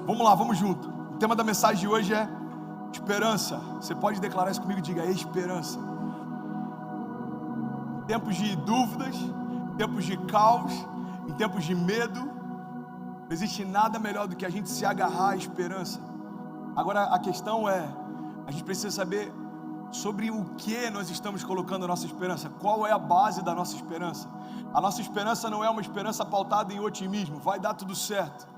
Vamos lá, vamos junto. O tema da mensagem de hoje é esperança. Você pode declarar isso comigo? Diga: esperança. Em tempos de dúvidas, em tempos de caos, em tempos de medo, não existe nada melhor do que a gente se agarrar à esperança. Agora a questão é, a gente precisa saber sobre o que nós estamos colocando a nossa esperança. Qual é a base da nossa esperança? A nossa esperança não é uma esperança pautada em otimismo. Vai dar tudo certo.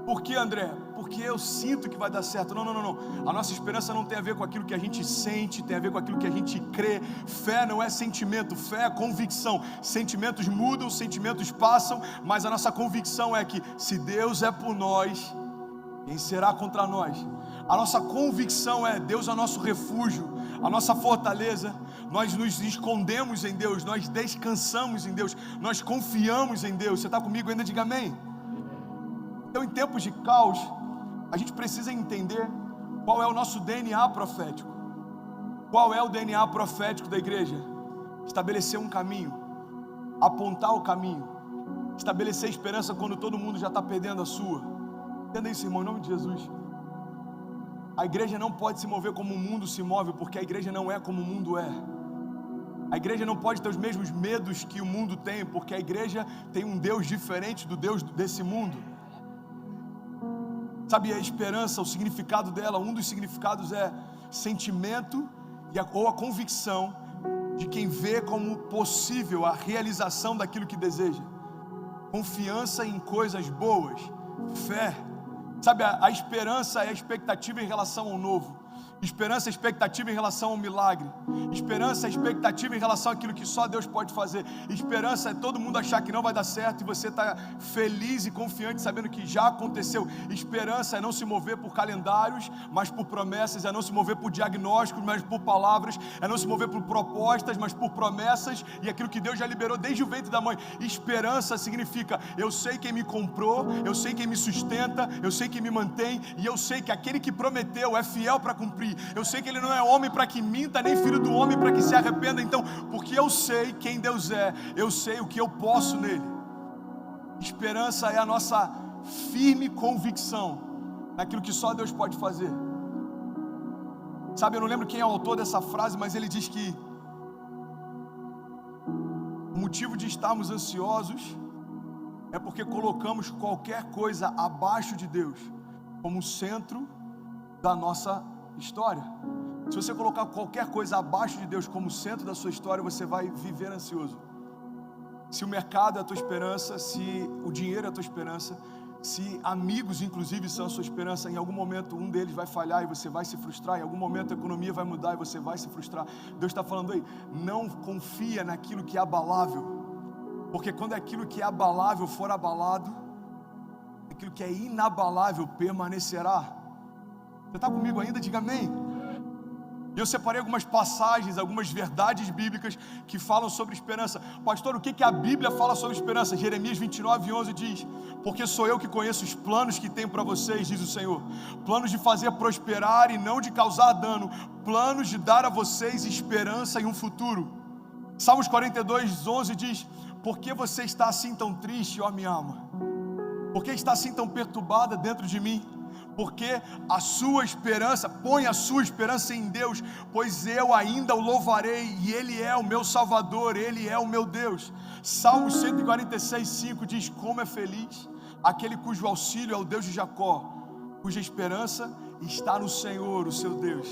Por que, André? Porque eu sinto que vai dar certo. Não. A nossa esperança não tem a ver com aquilo que a gente sente, tem a ver com aquilo que a gente crê. Fé não é sentimento, fé é convicção. Sentimentos mudam, sentimentos passam, mas a nossa convicção é que se Deus é por nós, quem será contra nós? A nossa convicção é: Deus é o nosso refúgio, a nossa fortaleza. Nós nos escondemos em Deus, nós descansamos em Deus, nós confiamos em Deus. Você está comigo ainda? Diga amém. Então, em tempos de caos, a gente precisa entender qual é o nosso DNA profético. Qual é o DNA profético da igreja? Estabelecer um caminho, apontar o caminho, estabelecer esperança quando todo mundo já está perdendo a sua. Entenda isso, irmão, em nome de Jesus. A igreja não pode se mover como o mundo se move, porque a igreja não é como o mundo é. A igreja não pode ter os mesmos medos que o mundo tem, porque a igreja tem um Deus diferente do Deus desse mundo. Sabe, a esperança, o significado dela, um dos significados é sentimento ou a convicção de quem vê como possível a realização daquilo que deseja. Confiança em coisas boas, fé. Sabe, a esperança é a expectativa em relação ao novo. Esperança é expectativa em relação ao milagre. Esperança é expectativa em relação àquilo que só Deus pode fazer. Esperança é todo mundo achar que não vai dar certo e você está feliz e confiante sabendo que já aconteceu. Esperança é não se mover por calendários, mas por promessas. É não se mover por diagnósticos, mas por palavras. É não se mover por propostas, mas por promessas e aquilo que Deus já liberou desde o ventre da mãe. Esperança significa: eu sei quem me comprou, eu sei quem me sustenta, eu sei quem me mantém, e eu sei que aquele que prometeu é fiel para cumprir. Eu sei que Ele não é homem para que minta, nem filho do homem para que se arrependa. Então, porque eu sei quem Deus é, eu sei o que eu posso nele. Esperança é a nossa firme convicção naquilo que só Deus pode fazer. Sabe, eu não lembro quem é o autor dessa frase, mas ele diz que o motivo de estarmos ansiosos é porque colocamos qualquer coisa abaixo de Deus como centro da nossa história. Se você colocar qualquer coisa abaixo de Deus como centro da sua história, você vai viver ansioso. Se o mercado é a tua esperança, se o dinheiro é a tua esperança, se amigos inclusive são a sua esperança, em algum momento um deles vai falhar e você vai se frustrar. Em algum momento a economia vai mudar e você vai se frustrar. Deus está falando aí: não confia naquilo que é abalável, porque quando aquilo que é abalável for abalado, aquilo que é inabalável permanecerá. Você está comigo ainda? Diga amém. E eu separei algumas passagens, algumas verdades bíblicas que falam sobre esperança. Pastor, o que a Bíblia fala sobre esperança? Jeremias 29:11 diz: porque sou eu que conheço os planos que tenho para vocês, diz o Senhor, planos de fazer prosperar e não de causar dano, planos de dar a vocês esperança e um futuro. Salmos 42:11 diz: por que você está assim tão triste, ó minha alma? Por que está assim tão perturbada dentro de mim? Porque a sua esperança, põe a sua esperança em Deus, pois eu ainda o louvarei, e Ele é o meu Salvador, Ele é o meu Deus. Salmos 146:5 diz: como é feliz aquele cujo auxílio é o Deus de Jacó, cuja esperança está no Senhor, o seu Deus.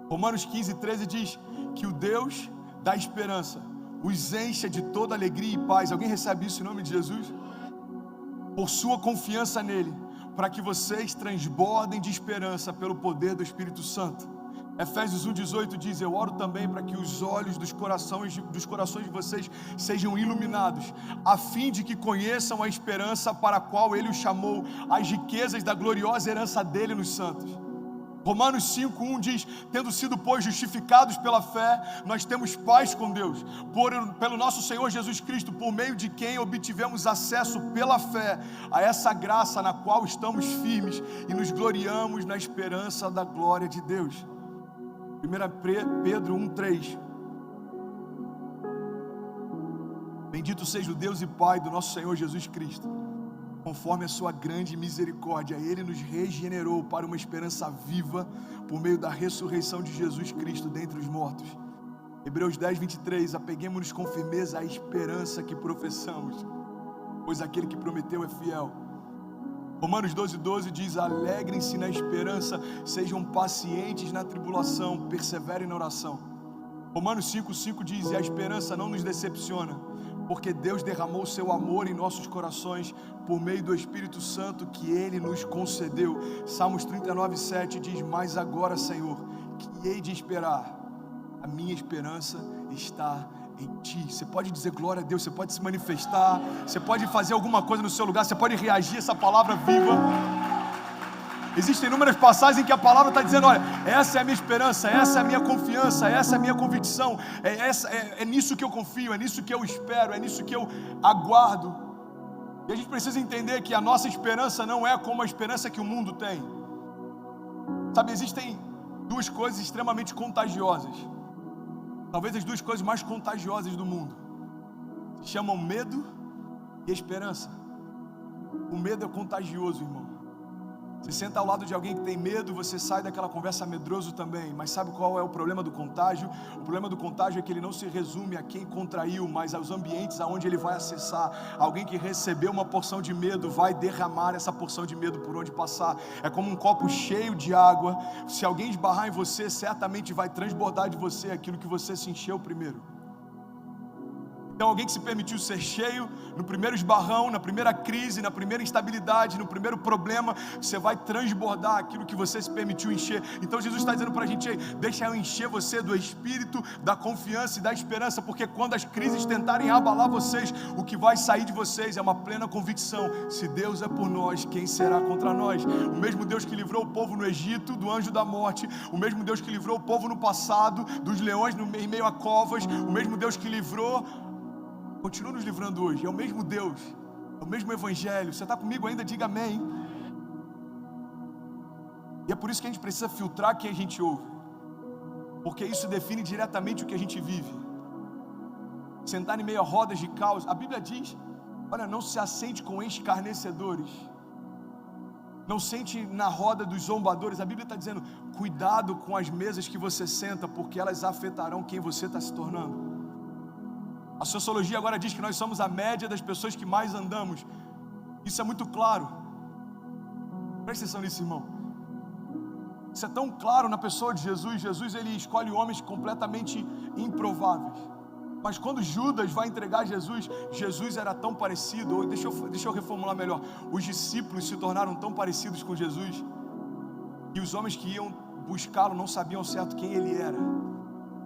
Romanos 15:13 diz que o Deus da esperança os encha de toda alegria e paz. Alguém recebe isso em nome de Jesus? Por sua confiança nele, para que vocês transbordem de esperança pelo poder do Espírito Santo. Efésios 1:18 diz: eu oro também para que os olhos dos corações de vocês sejam iluminados, a fim de que conheçam a esperança para a qual Ele os chamou, as riquezas da gloriosa herança dele nos santos. Romanos 5:1 diz: tendo sido, pois, justificados pela fé, nós temos paz com Deus, pelo nosso Senhor Jesus Cristo, por meio de quem obtivemos acesso pela fé a essa graça na qual estamos firmes e nos gloriamos na esperança da glória de Deus. 1 Pedro 1:3: bendito seja o Deus e Pai do nosso Senhor Jesus Cristo. conforme a sua grande misericórdia, Ele nos regenerou para uma esperança viva, por meio da ressurreição de Jesus Cristo dentre os mortos. Hebreus 10, 23, apeguemo-nos com firmeza à esperança que professamos, pois aquele que prometeu é fiel. Romanos 12, 12 diz: alegrem-se na esperança, sejam pacientes na tribulação, perseverem na oração. Romanos 5, 5 diz: e a esperança não nos decepciona, porque Deus derramou o seu amor em nossos corações, por meio do Espírito Santo que Ele nos concedeu. Salmos 39, 7 diz: mas agora, Senhor, que hei de esperar? A minha esperança está em Ti. Você pode dizer glória a Deus, você pode se manifestar, você pode fazer alguma coisa no seu lugar, você pode reagir a essa palavra viva. Existem inúmeras passagens em que a palavra está dizendo: olha, essa é a minha esperança, essa é a minha confiança, essa é a minha convicção, é nisso que eu confio, é nisso que eu espero, é nisso que eu aguardo. E a gente precisa entender que a nossa esperança não é como a esperança que o mundo tem. Sabe, existem duas coisas extremamente contagiosas, talvez as duas coisas mais contagiosas do mundo, se chamam medo e esperança. O medo é contagioso, irmão. Você senta ao lado de alguém que tem medo, você sai daquela conversa medroso também. Mas sabe qual é o problema do contágio? O problema do contágio é que ele não se resume a quem contraiu, mas aos ambientes aonde ele vai acessar. Alguém que recebeu uma porção de medo vai derramar essa porção de medo por onde passar. É como um copo cheio de água. Se alguém esbarrar em você, certamente vai transbordar de você aquilo que você se encheu primeiro. Então alguém que se permitiu ser cheio, no primeiro esbarrão, na primeira crise, na primeira instabilidade, no primeiro problema, você vai transbordar aquilo que você se permitiu encher. Então Jesus está dizendo para a gente: deixa eu encher você do Espírito, da confiança e da esperança, porque quando as crises tentarem abalar vocês, o que vai sair de vocês é uma plena convicção: se Deus é por nós, quem será contra nós? O mesmo Deus que livrou o povo no Egito do anjo da morte, o mesmo Deus que livrou o povo no passado dos leões em meio a covas, o mesmo Deus que livrou, continua nos livrando hoje. É o mesmo Deus, é o mesmo Evangelho. Você está comigo ainda? Diga amém. E é por isso que a gente precisa filtrar quem a gente ouve, porque isso define diretamente o que a gente vive. Sentar em meio a rodas de caos, a Bíblia diz: olha, não se assente com escarnecedores, não sente na roda dos zombadores. A Bíblia está dizendo: cuidado com as mesas que você senta, porque elas afetarão quem você está se tornando. A sociologia agora diz que nós somos a média das pessoas que mais andamos. Isso é muito claro. Presta atenção nisso, irmão. Isso é tão claro na pessoa de Jesus. Jesus, ele escolhe homens completamente improváveis. Mas quando Judas vai entregar Jesus, Jesus era tão parecido. Deixa eu reformular melhor. Os discípulos se tornaram tão parecidos com Jesus, e os homens que iam buscá-lo não sabiam ao certo quem ele era.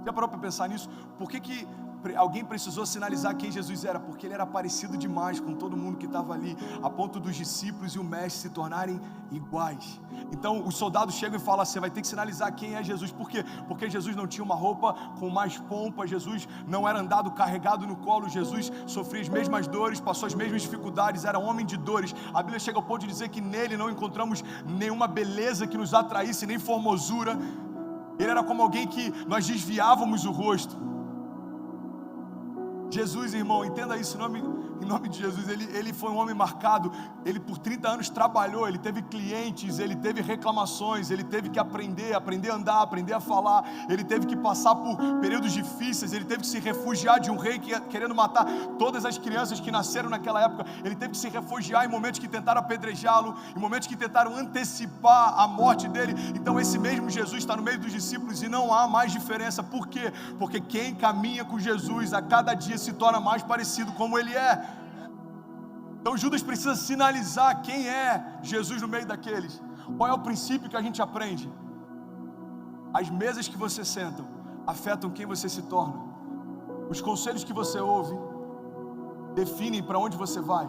Já parou para pensar nisso? Por que alguém precisou sinalizar quem Jesus era? Porque ele era parecido demais com todo mundo que estava ali, a ponto dos discípulos e o mestre se tornarem iguais. Então os soldados chegam e falam: você vai ter que sinalizar quem é Jesus. Por quê? Porque Jesus não tinha uma roupa com mais pompa, Jesus não era andado carregado no colo, Jesus sofria as mesmas dores, passou as mesmas dificuldades, era homem de dores. A Bíblia chega ao ponto de dizer que nele não encontramos nenhuma beleza que nos atraísse, nem formosura. Ele era como alguém que nós desviávamos o rosto. Jesus, irmão, entenda isso em nome de Jesus. Ele foi um homem marcado. Ele por 30 anos trabalhou, ele teve clientes, ele teve reclamações, ele teve que aprender a andar, aprender a falar. Ele teve que passar por períodos difíceis, ele teve que se refugiar de um rei querendo matar todas as crianças que nasceram naquela época. Ele teve que se refugiar em momentos que tentaram apedrejá-lo, em momentos que tentaram antecipar a morte dele. Então esse mesmo Jesus está no meio dos discípulos e não há mais diferença. Por quê? Porque quem caminha com Jesus a cada dia se torna mais parecido como ele é. Então Judas precisa sinalizar quem é Jesus no meio daqueles. Qual é o princípio que a gente aprende? As mesas que você senta afetam quem você se torna. Os conselhos que você ouve definem para onde você vai.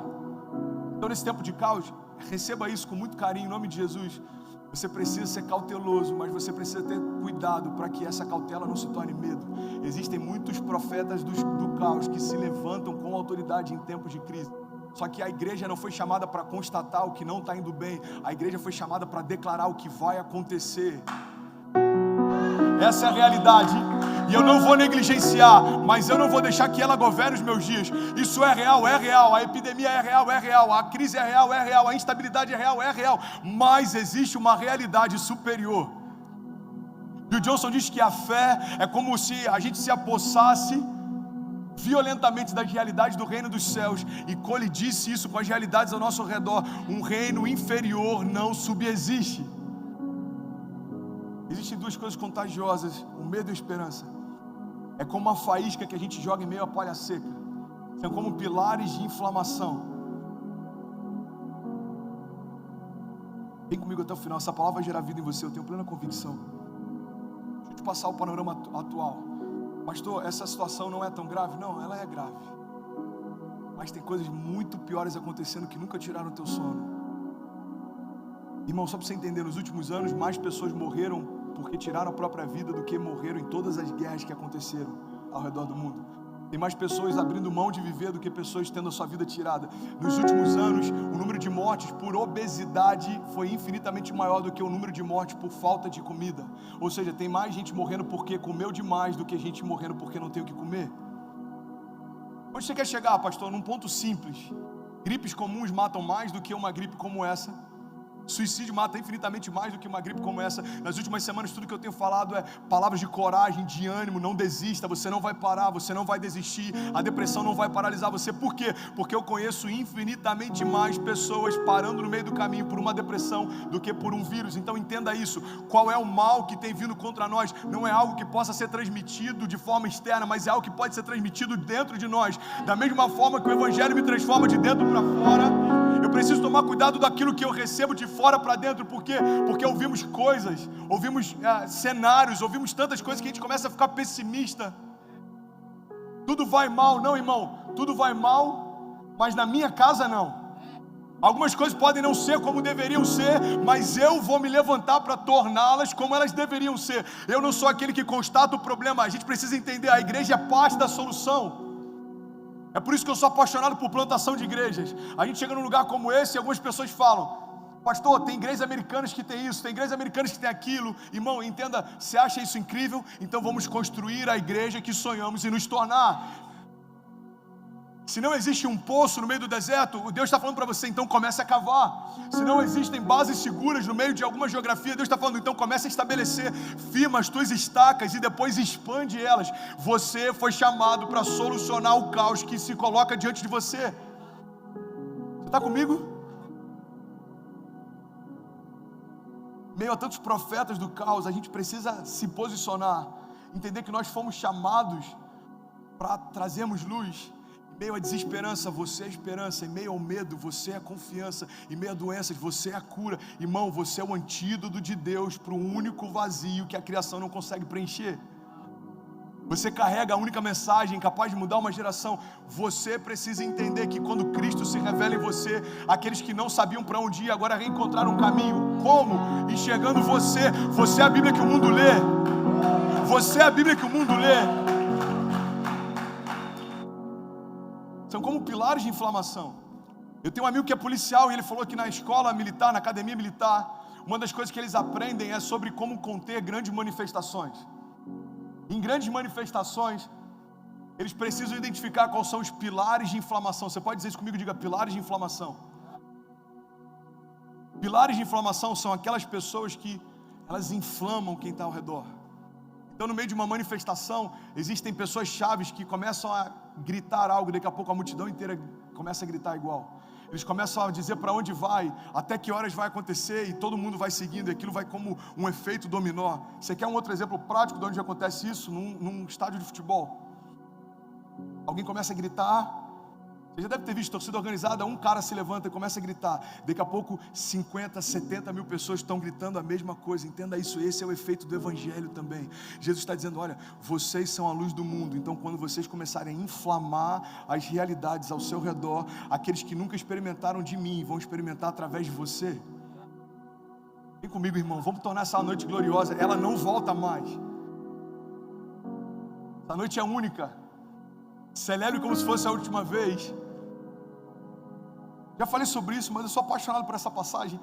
Então nesse tempo de caos, receba isso com muito carinho em nome de Jesus. Você precisa ser cauteloso, mas você precisa ter cuidado para que essa cautela não se torne medo. Existem muitos profetas do caos que se levantam com autoridade em tempos de crise. Só que a igreja não foi chamada para constatar o que não está indo bem. A igreja foi chamada para declarar o que vai acontecer. Essa é a realidade. e eu não vou negligenciar, mas eu não vou deixar que ela governe os meus dias. Isso é real, a epidemia é real, a crise é real, a instabilidade é real, mas existe uma realidade superior. Bill Johnson diz que a fé é como se a gente se apossasse violentamente das realidades do reino dos céus e colidisse isso com as realidades ao nosso redor. Um reino inferior não subsiste. Existem duas coisas contagiosas: o medo e a esperança. É como uma faísca que a gente joga em meio à palha seca. São como pilares de inflamação. Vem comigo até o final. Essa palavra vai gerar vida em você, eu tenho plena convicção. Deixa eu te passar o panorama atual. Pastor, essa situação não é tão grave? Não, ela é grave. Mas tem coisas muito piores acontecendo que nunca tiraram o teu sono. Irmão, só para você entender, nos últimos anos mais pessoas morreram porque tiraram a própria vida do que morreram em todas as guerras que aconteceram ao redor do mundo. Tem mais pessoas abrindo mão de viver do que pessoas tendo a sua vida tirada. Nos últimos anos, o número de mortes por obesidade foi infinitamente maior do que o número de mortes por falta de comida. Ou seja, tem mais gente morrendo porque comeu demais do que gente morrendo porque não tem o que comer. Onde você quer chegar, pastor? Num ponto simples. Gripes comuns matam mais do que uma gripe como essa. Suicídio mata infinitamente mais do que uma gripe como essa. Nas últimas semanas tudo que eu tenho falado é palavras de coragem, de ânimo. Não desista, você não vai parar, você não vai desistir. A depressão não vai paralisar você. Por quê? Porque eu conheço infinitamente mais pessoas parando no meio do caminho por uma depressão do que por um vírus. Então entenda isso. Qual é o mal que tem vindo contra nós? Não é algo que possa ser transmitido de forma externa, mas é algo que pode ser transmitido dentro de nós. Da mesma forma que o Evangelho me transforma de dentro para fora, eu preciso tomar cuidado daquilo que eu recebo de fora para dentro. Por quê? Porque ouvimos coisas, ouvimos cenários, ouvimos tantas coisas que a gente começa a ficar pessimista. Tudo vai mal. Não, irmão, tudo vai mal, mas na minha casa não. Algumas coisas podem não ser como deveriam ser, mas eu vou me levantar para torná-las como elas deveriam ser. Eu não sou aquele que constata o problema. A gente precisa entender, a igreja é parte da solução. É por isso que eu sou apaixonado por plantação de igrejas. A gente chega num lugar como esse e algumas pessoas falam: pastor, tem igrejas americanas que tem isso, tem igrejas americanas que tem aquilo. Irmão, entenda, você acha isso incrível? Então vamos construir a igreja que sonhamos em nos tornar. Se não existe um poço no meio do deserto, Deus está falando para você, então comece a cavar. Se não existem bases seguras no meio de alguma geografia, Deus está falando, então comece a estabelecer, firma as tuas estacas e depois expande elas. Você foi chamado para solucionar o caos que se coloca diante de você. Você está comigo? Meio a tantos profetas do caos, a gente precisa se posicionar, entender que nós fomos chamados para trazermos luz. Em meio à desesperança, você é esperança. Em meio ao medo, você é confiança. Em meio a doenças, você é a cura. Irmão, você é o antídoto de Deus para o único vazio que a criação não consegue preencher. Você carrega a única mensagem capaz de mudar uma geração. Você precisa entender que quando Cristo se revela em você, aqueles que não sabiam para onde ir agora reencontraram um caminho. Como? Enxergando você. Você é a Bíblia que o mundo lê. Você é a Bíblia que o mundo lê. São como pilares de inflamação. Eu tenho um amigo que é policial e ele falou que na escola militar, na academia militar, uma das coisas que eles aprendem é sobre como conter grandes manifestações. Em grandes manifestações, eles precisam identificar quais são os pilares de inflamação. Você pode dizer isso comigo? Diga: pilares de inflamação. Pilares de inflamação são aquelas pessoas que elas inflamam quem está ao redor. Então, no meio de uma manifestação, existem pessoas chaves que começam a gritar algo, daqui a pouco a multidão inteira começa a gritar igual. Eles começam a dizer para onde vai, até que horas vai acontecer, e todo mundo vai seguindo, e aquilo vai como um efeito dominó. Você quer um outro exemplo prático de onde acontece isso? Num estádio de futebol. Alguém começa a gritar. Você já deve ter visto torcida organizada, um cara se levanta e começa a gritar. Daqui a pouco 50, 70 mil pessoas estão gritando a mesma coisa. Entenda isso, esse é o efeito do Evangelho também. Jesus está dizendo: olha, vocês são a luz do mundo. Então quando vocês começarem a inflamar as realidades ao seu redor, aqueles que nunca experimentaram de mim vão experimentar através de você. Vem comigo, irmão, vamos tornar essa noite gloriosa. Ela não volta mais. Essa noite é única. Celebre como se fosse a última vez. Já falei sobre isso, mas eu sou apaixonado por essa passagem.